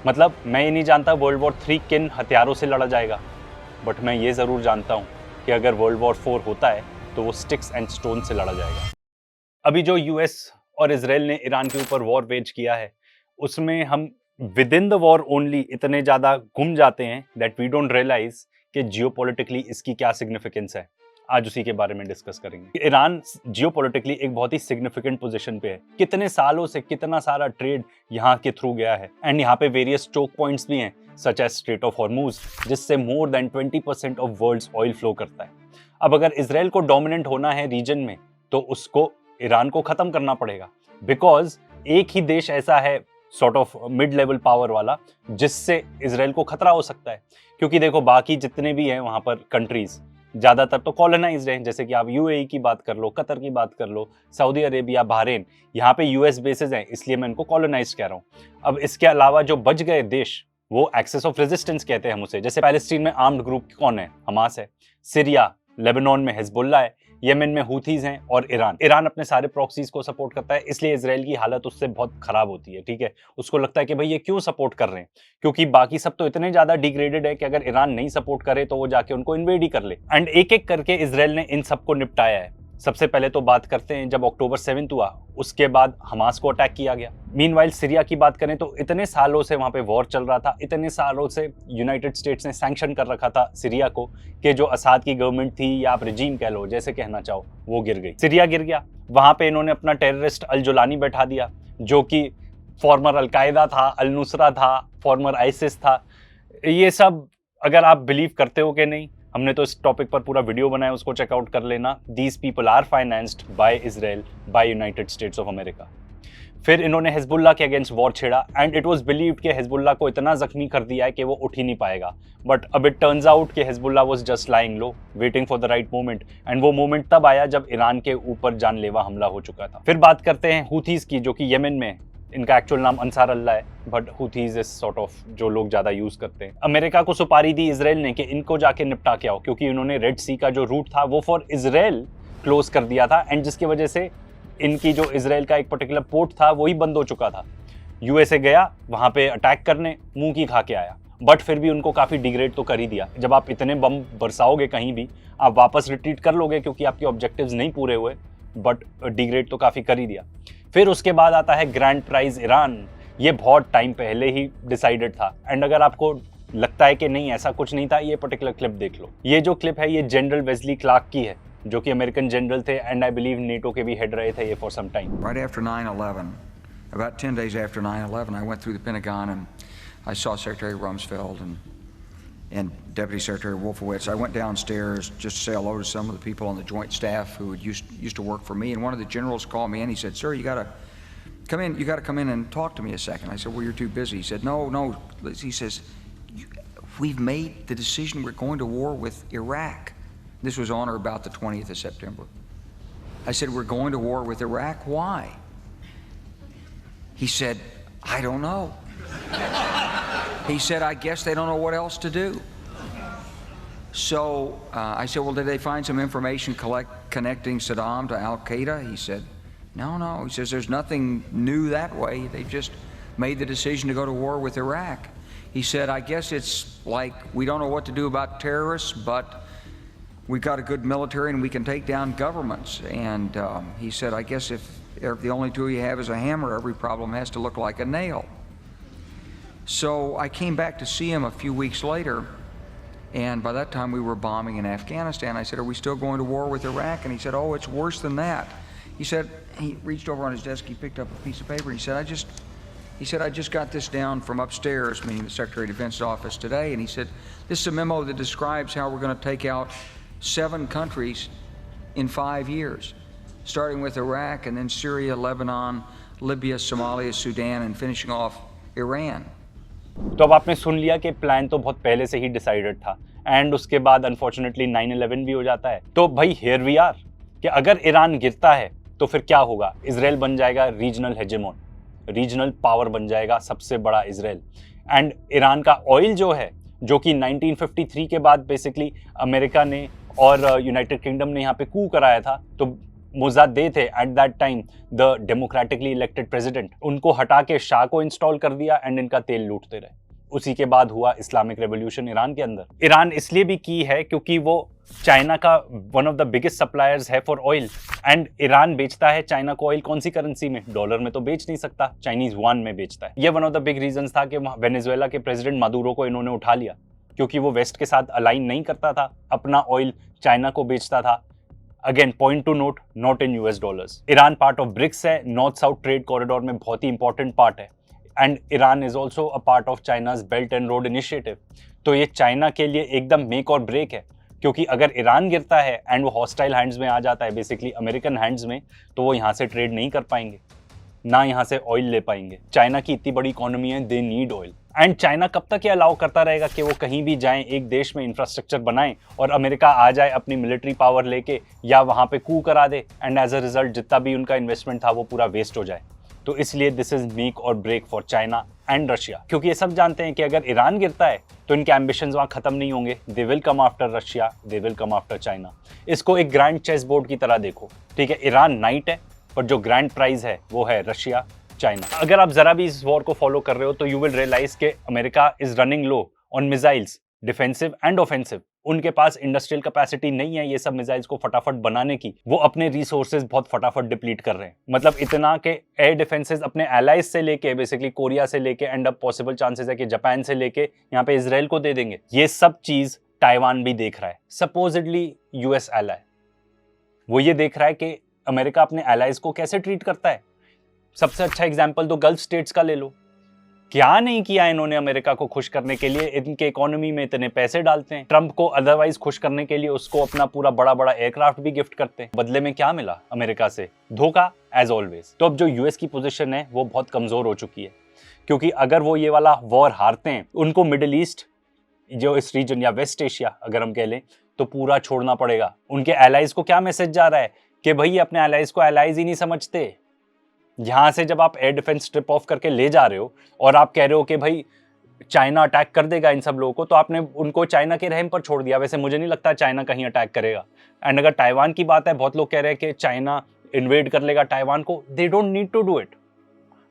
मतलब मैं ये नहीं जानता वर्ल्ड वॉर 3 किन हथियारों से लड़ा जाएगा, बट मैं ये ज़रूर जानता हूँ कि अगर वर्ल्ड वॉर 4 होता है तो वो स्टिक्स एंड स्टोन से लड़ा जाएगा। अभी जो यूएस और इजराइल ने ईरान के ऊपर वॉर वेज किया है, उसमें हम with in the war only इतने ज़्यादा गुम जाते हैं दैट वी डोंट रियलाइज कि जियोपॉलिटिकली इसकी क्या सिग्निफिकेंस है। आज उसी के बारे में डिस्कस करेंगे। ईरान जियोपॉलिटिकली एक बहुत ही सिग्निफिकेंट पोजीशन पे है। कितने सालों से कितना सारा ट्रेड यहाँ के थ्रू गया है एंड यहाँ पे वेरियस चोक पॉइंट्स भी हैं such as Strait of Hormuz, जिससे more than 20% of world's oil flow करता है। अब अगर इसराइल को डोमिनेंट होना है रीजन में तो उसको ईरान को खत्म करना पड़ेगा, बिकॉज एक ही देश ऐसा है sort of mid level power वाला जिससे इसराइल को खतरा हो सकता है। क्योंकि देखो बाकी जितने भी हैं वहां पर कंट्रीज ज्यादातर तो कॉलोनाइज्ड हैं, जैसे कि आप यूएई की बात कर लो, कतर की बात कर लो, सऊदी अरेबिया, बहरीन, यहाँ पे यूएस बेसेस हैं, इसलिए मैं इनको कॉलोनाइज्ड कह रहा हूँ। अब इसके अलावा जो बच गए देश वो एक्सेस ऑफ रेजिस्टेंस कहते हैं हम उसे। जैसे पैलेस्टीन में आर्म्ड ग्रुप कौन है? हमास है। सीरिया लेबनान में हिजबुल्लाह है। यमन में हूथीज हैं। और ईरान अपने सारे प्रॉक्सीज को सपोर्ट करता है, इसलिए इजराइल की हालत उससे बहुत खराब होती है। ठीक है, उसको लगता है कि भाई ये क्यों सपोर्ट कर रहे हैं, क्योंकि बाकी सब तो इतने ज्यादा डिग्रेडेड है कि अगर ईरान नहीं सपोर्ट करे तो वो जाके उनको इन्वेड ही कर ले। एंड एक एक करके इजराइल ने इन सबको निपटाया है। सबसे पहले तो बात करते हैं जब अक्टूबर 7 हुआ, उसके बाद हमास को अटैक किया गया। मीनवाइल सीरिया की बात करें तो इतने सालों से वहां पे वॉर चल रहा था, इतने सालों से यूनाइटेड स्टेट्स ने सैंक्शन कर रखा था सीरिया को कि जो असाद की गवर्नमेंट थी या आप रिजीम कह लो, जैसे कहना चाहो, वो गिर गई। सीरिया गिर गया, वहां पे इन्होंने अपना टेररिस्ट अल जुलानी बैठा दिया जो कि फॉर्मर अलकायदा था, अल नुसरा था, फॉर्मर आइसिस था। ये सब अगर आप बिलीव करते हो कि नहीं, हमने तो इस टॉपिक पर पूरा वीडियो बनाया, उसको चेकआउट कर लेना। These people are financed by Israel, by United States of America. फिर इन्होंने हिजबुल्लाह के अगेंस्ट वॉर छेड़ा एंड इट वाज बिलीव्ड कि हिजबुल्लाह को इतना जख्मी कर दिया है कि वो उठ ही नहीं पाएगा। बट अब इट टर्न्स आउट कि Hezbollah was just lying low, waiting for the right moment, and वो मोमेंट तब आया जब ईरान के ऊपर जानलेवा हमला हो चुका था। फिर बात करते हैं हूथीज की, जो कि यमन में है। इनका एक्चुअल नाम अंसार अल्लाह है, but Houthis is sort of जो लोग ज्यादा यूज करते हैं। अमेरिका को सुपारी दी इजराइल ने कि इनको जाके निपटा के आओ, क्योंकि इन्होंने रेड सी का जो रूट था वो फॉर इजराइल क्लोज कर दिया था, एंड जिसकी वजह से इनकी जो इजराइल का एक पर्टिकुलर पोर्ट था वही बंद हो चुका था। यूएसए गया वहां पे अटैक करने, मुंह की खा के आया, बट फिर भी उनको काफी डिग्रेड तो कर ही दिया। जब आप इतने बम बरसाओगे कहीं भी, आप वापस रिट्रीट कर लोगे क्योंकि आपके ऑब्जेक्टिव्स नहीं पूरे हुए, बट डिग्रेड तो काफी कर ही दिया। फिर उसके बाद आता है ग्रैंड प्राइज ईरान। ये बहुत टाइम पहले ही डिसाइडेड था, एंड अगर आपको लगता है कि नहीं ऐसा कुछ नहीं था, ये पर्टिकुलर क्लिप देख लो। ये जो क्लिप है ये जनरल वेस्ली क्लार्क की है, जो कि अमेरिकन जनरल थे एंड आई बिलीव नेटो के भी हेड रहे थे ये for some time. Right after 9/11, about 10 days after 9/11, I went through the Pentagon and I saw Secretary Rumsfeld and Deputy Secretary Wolfowitz. I went downstairs just to say hello to some of the people on the Joint Staff who had used to work for me, and one of the generals called me and he said, "Sir, you got to come in and talk to me a second." I said, "Well, you're too busy." He said, No. He says, "We've made the decision. We're going to war with Iraq." This was on or about the 20th of September. I said, "We're going to war with Iraq. Why?" He said, "I don't know." He said, "I guess they don't know what else to do." So I said, "Well, did they find some information connecting Saddam to Al-Qaeda?" He said, No. He says, "There's nothing new that way. They just made the decision to go to war with Iraq." He said, "I guess it's like we don't know what to do about terrorists, but we've got a good military and we can take down governments." And he said, "I guess if the only tool you have is a hammer, every problem has to look like a nail." So I came back to see him a few weeks later, and by that time we were bombing in Afghanistan. I said, "Are we still going to war with Iraq?" And he said, "Oh, it's worse than that." He said, he reached over on his desk, he picked up a piece of paper, and he said, "I just got this down from upstairs," meaning the Secretary of Defense's office today, and he said, "This is a memo that describes how we're going to take out 7 countries in 5 years, starting with Iraq and then Syria, Lebanon, Libya, Somalia, Sudan, and finishing off Iran." तो अब आपने सुन लिया कि plan तो बहुत पहले से ही decided था, एंड उसके बाद अनफॉर्चुनेटली 9/11 भी हो जाता है। तो भाई हियर वी आर कि अगर ईरान गिरता है तो फिर क्या होगा? इजराइल बन जाएगा रीजनल हेजेमोन, रीजनल पावर बन जाएगा सबसे बड़ा इजराइल। एंड ईरान का ऑयल जो है, जो कि 1953 के बाद बेसिकली अमेरिका ने और यूनाइटेड किंगडम ने यहाँ पे कू कराया था, तो मोजादे थे at that time the democratically elected president, उनको हटा के शाह को इंस्टॉल कर दिया एंड इनका तेल लूटते रहे। उसी के बाद हुआ इस्लामिक रेवोल्यूशन ईरान के अंदर। ईरान इसलिए भी की है क्योंकि वो चाइना का one of the biggest suppliers है फॉर ऑयल, एंड ईरान बेचता है चाइना को ऑयल कौन सी करेंसी में? डॉलर में तो बेच नहीं सकता, चाइनीज युआन में बेचता है। ये one of the big reasons था कि वेनेजुएला के प्रेसिडेंट मादुरो को इन्होंने उठा लिया, क्योंकि वो वेस्ट के साथ अलाइन नहीं करता था, अपना ऑयल चाइना को बेचता था। Again point two note, not in US dollars. Iran part of BRICS है, नॉर्थ साउथ ट्रेड कॉरिडोर में बहुत ही इंपॉर्टेंट पार्ट है, and Iran is also a part of China's belt and road initiative. तो ये China के लिए एकदम make और ब्रेक है, क्योंकि अगर ईरान गिरता है एंड वो हॉस्टाइल हैंड्स में आ जाता है, बेसिकली अमेरिकन हैंड्स में, तो वो यहाँ से ट्रेड नहीं कर पाएंगे, ना यहाँ से ऑयल ले पाएंगे। चाइना की इतनी बड़ी इकोनॉमी है, they need oil. And China कब तक ये अलाउ करता रहेगा कि वो कहीं भी जाएं, एक देश में इंफ्रास्ट्रक्चर बनाएं और अमेरिका आ जाए अपनी मिलिट्री पावर लेके या वहाँ पे कू करा दे, एंड एज अ रिजल्ट जितना भी उनका इन्वेस्टमेंट था वो पूरा वेस्ट हो जाए। तो इसलिए दिस इज मेक और break for China and Russia, क्योंकि ये सब जानते हैं कि अगर ईरान गिरता है तो इनके एम्बिशंस वहाँ खत्म नहीं होंगे। They will come after Russia, they will come after China. इसको एक ग्रैंड चेस बोर्ड की तरह देखो, ठीक है? ईरान नाइट है, पर जो ग्रैंड प्राइज है वो है रशिया, चाइना। अगर आप जरा भी इस वॉर को फॉलो कर रहे हो तो यू विल रियलाइज के America is running low on missiles, defensive and offensive. उनके पास इंडस्ट्रियल कैपेसिटी नहीं है ये सब मिसाइल्स को फटाफट बनाने की, वो अपने रिसोर्सेज बहुत फटाफट डिप्लीट कर रहे हैं। मतलब इतना के एयर डिफेंसेस अपने एलाइज से लेके, बेसिकली कोरिया से लेके, एंड अब पॉसिबल चांसेस है कि जापान से लेके यहाँ पे इसराइल को दे देंगे। ये सब चीज ताइवान भी देख रहा है, सपोजिडली यूएस एलाई। वो ये देख रहा है कि अमेरिका अपने एलाइज को कैसे ट्रीट करता है। सबसे अच्छा एग्जाम्पल तो गल्फ स्टेट्स का ले लो। क्या नहीं किया इन्होंने अमेरिका को खुश करने के लिए, इनके इकोनॉमी में इतने पैसे डालते हैं। ट्रंप को अदरवाइज खुश करने के लिए उसको अपना पूरा बड़ा बड़ा एयरक्राफ्ट भी गिफ्ट करते हैं। बदले में क्या मिला अमेरिका से? धोखा एज ऑलवेज। तो अब जो यूएस की पोजीशन है वो बहुत कमजोर हो चुकी है, क्योंकि अगर वो ये वाला वॉर हारते हैं, उनको मिडिल ईस्ट जो इस रीजन या वेस्ट एशिया अगर हम कह लें, तो पूरा छोड़ना पड़ेगा। उनके एलाइज को क्या मैसेज जा रहा है कि भाई अपने एलाइज को एलाइज ही नहीं समझते। यहां से जब आप एयर डिफेंस स्ट्रिप ऑफ करके ले जा रहे हो और आप कह रहे हो कि भाई चाइना अटैक कर देगा इन सब लोगों को, तो आपने उनको चाइना के रहम पर छोड़ दिया। वैसे मुझे नहीं लगता चाइना कहीं अटैक करेगा। एंड अगर ताइवान की बात है, बहुत लोग कह रहे हैं कि चाइना इन्वेड कर लेगा ताइवान को। They don't need to do it.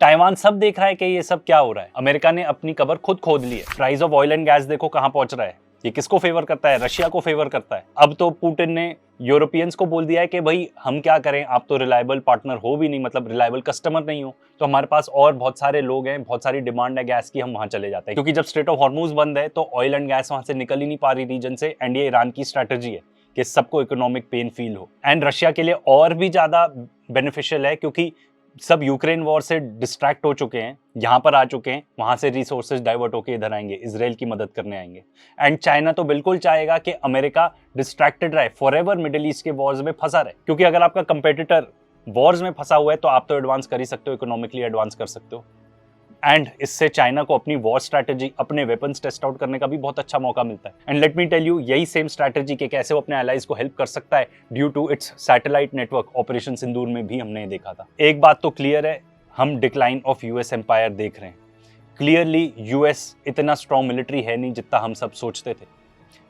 Taiwan सब देख रहा है कि ये सब क्या हो रहा है। अमेरिका ने अपनी कबर खुद खोद ली है। Price of oil and gas देखो कहां पहुंच रहा है। ये किसको फेवर करता है? रशिया को फेवर करता है। अब तो पुतिन ने यूरोपियंस को बोल दिया है कि भाई हम क्या करें, आप तो रिलायबल पार्टनर हो भी नहीं, मतलब रिलायबल कस्टमर नहीं हो, तो हमारे पास और बहुत सारे लोग हैं, बहुत सारी डिमांड है गैस की, हम वहां चले जाते हैं। क्योंकि जब स्ट्रेट ऑफ हॉर्मुज बंद है तो ऑयल एंड गैस वहां से निकल ही नहीं पा रही रीजन से। एंड ये ईरान की स्ट्रैटेजी है कि सबको इकोनॉमिक पेन फील हो। एंड रशिया के लिए और भी ज्यादा बेनिफिशियल है, क्योंकि सब यूक्रेन वॉर से डिस्ट्रैक्ट हो चुके हैं, यहाँ पर आ चुके हैं, वहां से रिसोर्सेज डाइवर्ट होकर इधर आएंगे, इसराइल की मदद करने आएंगे। एंड चाइना तो बिल्कुल चाहेगा कि अमेरिका डिस्ट्रैक्टेड रहे, फॉरएवर मिडिल ईस्ट के वॉर्स में फंसा रहे। क्योंकि अगर आपका कंपेटिटर वॉर्स में फंसा हुआ है तो आप तो एडवांस कर ही सकते हो, इकोनॉमिकली एडवांस कर सकते हो। एंड इससे चाइना को अपनी वॉर स्ट्रैटेजी, अपने वेपन्स टेस्ट आउट करने का भी बहुत अच्छा मौका मिलता है। And let me tell you, यही सेम स्ट्रैटेजी के कैसे वो अपने एलाइज को हेल्प कर सकता है due to its satellite network. Operation Sindoor में भी हमने देखा था। एक बात तो क्लियर है, हम डिक्लाइन ऑफ यूएस एम्पायर देख रहे हैं। क्लियरली यूएस इतना स्ट्रॉन्ग मिलिट्री है नहीं जितना हम सब सोचते थे।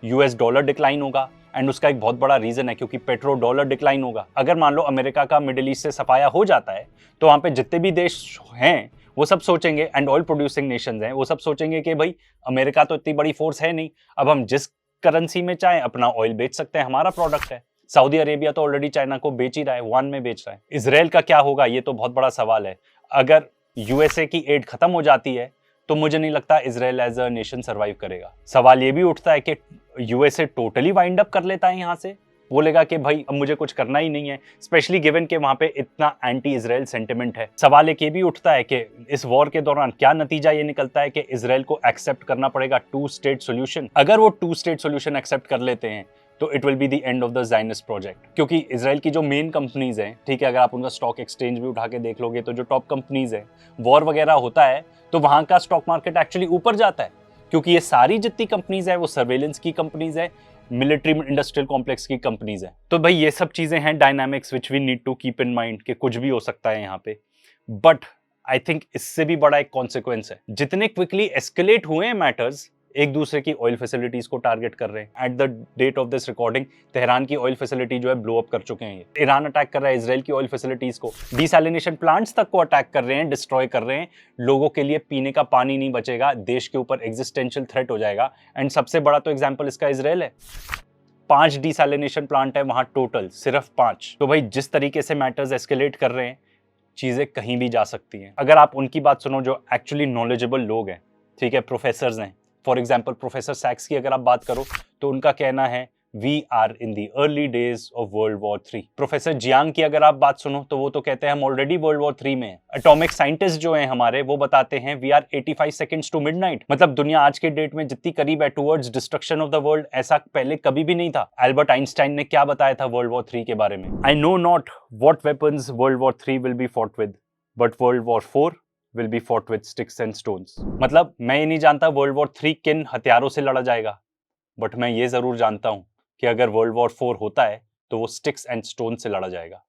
यूएस डॉलर डिक्लाइन होगा, एंड उसका एक बहुत बड़ा रीजन है क्योंकि पेट्रो डॉलर डिक्लाइन होगा। अगर मान लो अमेरिका का मिडिल ईस्ट से सफाया हो जाता है तो वहां पे जितने भी देश हैं वो सब सोचेंगे, एंड ऑयल प्रोड्यूसिंग नेशंस हैं, वो सब सोचेंगे कि भाई अमेरिका तो इतनी बड़ी फोर्स है नहीं, अब हम जिस करेंसी में चाहे अपना ऑयल बेच सकते हैं, हमारा प्रोडक्ट है। सऊदी अरेबिया तो ऑलरेडी चाइना को बेच ही रहा है, युआन में बेच रहा है। इसराइल का क्या होगा, ये तो बहुत बड़ा सवाल है। अगर यूएसए की एड खत्म हो जाती है तो मुझे नहीं लगता Israel as a nation survive करेगा। सवाल ये भी उठता है कि यूएसए टोटली वाइंड अप कर लेता है यहाँ से, बोलेगा कि भाई अब मुझे कुछ करना ही नहीं है, स्पेशली गिवन कि वहां पे इतना एंटी इजराइल सेंटिमेंट है। सवाल एक ये भी उठता है कि इस वॉर के दौरान क्या नतीजा ये निकलता है कि इजराइल को एक्सेप्ट करना पड़ेगा 2 स्टेट सोल्यूशन। अगर वो 2 स्टेट सोल्यूशन एक्सेप्ट कर लेते हैं तो it will be the end of the Zionist project. क्योंकि इजराइल की जो मेन कंपनीज हैं, ठीक है, अगर आप उनका स्टॉक एक्सचेंज भी उठा के देख लोगे तो जो टॉप कंपनीज है, वॉर वगैरह होता है तो वहां का स्टॉक मार्केट एक्चुअली ऊपर जाता है, क्योंकि ये सारी जितनी कंपनीज है वो सर्वेलेंस की कंपनीज है, मिलिट्री इंडस्ट्रियल कॉम्प्लेक्स की कंपनीज है। तो भाई ये सब चीजें हैं dynamics which we need to keep in mind कि कुछ भी हो सकता है यहाँ पे। बट आई थिंक इससे भी बड़ा एक कॉन्सिक्वेंस है, जितने क्विकली एस्केलेट हुए हैं मैटर्स, एक दूसरे की ऑयल फैसिलिटीज को टारगेट कर रहे हैं। At the date of this recording Tehran की ऑयल फैसिलिटी जो है ब्लो अप कर चुके हैं। ईरान अटैक कर रहा है इसराइल की ऑयल फैसिलिटीज को, डिसैलिनेशन प्लांट्स तक को अटैक कर रहे हैं, डिस्ट्रॉय कर रहे हैं। लोगों के लिए पीने का पानी नहीं बचेगा, देश के ऊपर एग्जिस्टेंशियल थ्रेट हो जाएगा। एंड सबसे बड़ा तो एग्जाम्पल इसका इसराइल है। 5 डिसैलिनेशन प्लांट है वहां टोटल, सिर्फ 5। तो भाई जिस तरीके से मैटर्स एस्केलेट कर रहे हैं, चीजें कहीं भी जा सकती हैं। अगर आप उनकी बात सुनो जो एक्चुअली नॉलेजेबल लोग हैं, ठीक है, प्रोफेसर्स हैं, फॉर एग्जाम्पल प्रोफेसर सैक्स की अगर आप बात करो तो उनका कहना है we are in the early days of world war 3। Professor Jiang की अगर आप बात सुनो तो वो तो कहते हैं हम ऑलरेडी वर्ल्ड वॉर 3 में हैं। एटॉमिक साइंटिस्ट जो हैं हमारे, वो बताते हैं we are 85 seconds to midnight. मतलब दुनिया आज के डेट में जितनी करीब है towards destruction of the world, ऐसा पहले कभी भी नहीं था। एल्बर्ट आइंस्टाइन ने क्या बताया था वर्ल्ड वॉर 3 के बारे में? I know not what weapons world war 3 will be fought with, but world war 4 will be fought with sticks and stones। मतलब मैं ये नहीं जानता वर्ल्ड वॉर 3 किन हथियारों से लड़ा जाएगा, बट मैं ये जरूर जानता हूं कि अगर वर्ल्ड वॉर 4 होता है तो वो स्टिक्स एंड स्टोन से लड़ा जाएगा।